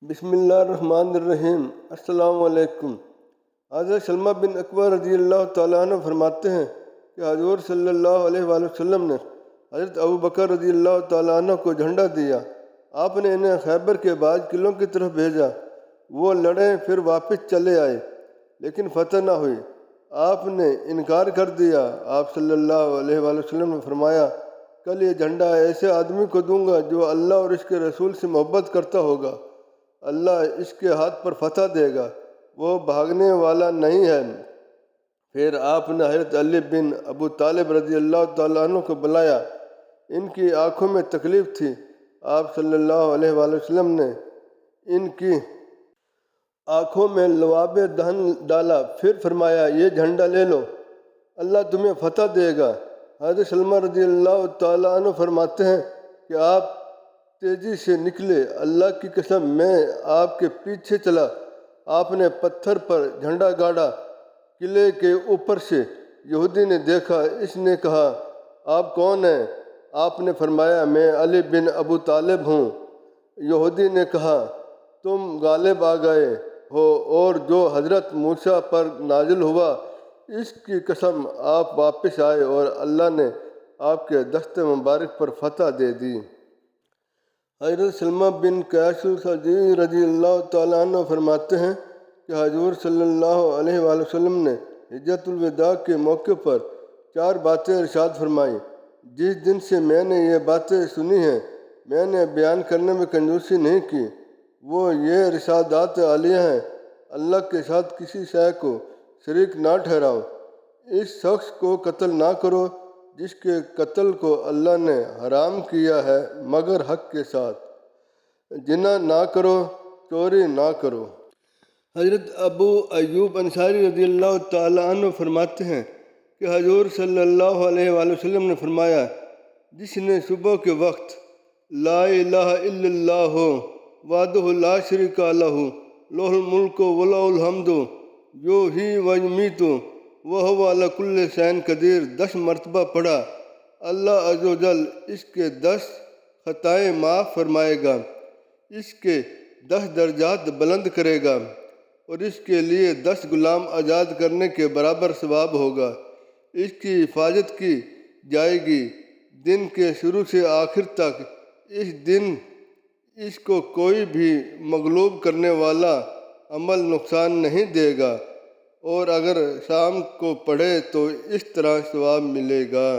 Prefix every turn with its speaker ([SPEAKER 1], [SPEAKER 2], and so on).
[SPEAKER 1] بسم اللہ الرحمن الرحیم۔ السلام علیکم۔ حضرت سلمہ بن اکوع رضی اللہ تعالیٰ عنہ فرماتے ہیں کہ حضور صلی اللہ علیہ وآلہ وسلم نے حضرت ابو بکر رضی اللہ تعالیٰ عنہ کو جھنڈا دیا۔ آپ نے انہیں خیبر کے بعض قلعوں کی طرف بھیجا۔ وہ لڑے، پھر واپس چلے آئے، لیکن فتح نہ ہوئی۔ آپ نے انکار کر دیا۔ آپ صلی اللہ علیہ وآلہ وسلم نے فرمایا، کل یہ جھنڈا ایسے آدمی کو دوں گا جو اللہ اور اس کے رسول سے محبت کرتا ہوگا۔ اللہ اس کے ہاتھ پر فتح دے گا، وہ بھاگنے والا نہیں ہے۔ پھر آپ نے حضرت علی بن ابو طالب رضی اللہ تعالیٰ عنہ کو بلایا۔ ان کی آنکھوں میں تکلیف تھی۔ آپ صلی اللہ علیہ وآلہ وسلم نے ان کی آنکھوں میں لعاب دہن ڈالا، پھر فرمایا، یہ جھنڈا لے لو، اللہ تمہیں فتح دے گا۔ حضرت سلمہ رضی اللہ تعالیٰ عنہ فرماتے ہیں کہ آپ تیزی سے نکلے۔ اللہ کی قسم، میں آپ کے پیچھے چلا۔ آپ نے پتھر پر جھنڈا گاڑا۔ قلعے کے اوپر سے یہودی نے دیکھا۔ اس نے کہا، آپ کون ہیں؟ آپ نے فرمایا، میں علی بن ابو طالب ہوں۔ یہودی نے کہا، تم غالب آ گئے ہو، اور جو حضرت موسیٰ پر نازل ہوا اس کی قسم آپ واپس آئے اور اللہ نے آپ کے دست مبارک پر فتح دے دی۔ حضرت سلمہ بن قیس الخزرجی رضی اللہ تعالیٰ عنہ فرماتے ہیں کہ حضور صلی اللہ علیہ وآلہ وسلم نے حجۃ الوداع کے موقع پر 4 باتیں ارشاد فرمائیں۔ جس دن سے میں نے یہ باتیں سنی ہیں، میں نے بیان کرنے میں کنجوسی نہیں کی۔ وہ یہ ارشادات عالیہ ہیں، اللہ کے ساتھ کسی شے کو شریک نہ ٹھہراؤ، اس شخص کو قتل نہ کرو جس کے قتل کو اللہ نے حرام کیا ہے مگر حق کے ساتھ، زنا نہ کرو، چوری نہ کرو۔ حضرت ابو ایوب انصاری رضی اللہ تعالیٰ عنہ فرماتے ہیں کہ حضور صلی اللہ علیہ وآلہ وسلم نے فرمایا، جس نے صبح کے وقت لا الہ الا اللہ وحدہ لا شریک لہ لہ الملک و لہ الحمد یحیی و یمیت وہو علی کل شیء قدیر 10 مرتبہ پڑھا، اللہ عز و جل اس کے 10 خطائیں معاف فرمائے گا، اس کے 10 درجات بلند کرے گا، اور اس کے لیے 10 غلام آزاد کرنے کے برابر ثواب ہوگا۔ اس کی حفاظت کی جائے گی دن کے شروع سے آخر تک۔ اس دن اس کو کوئی بھی مغلوب کرنے والا عمل نقصان نہیں دے گا، اور اگر شام کو پڑھے تو اس طرح ثواب ملے گا۔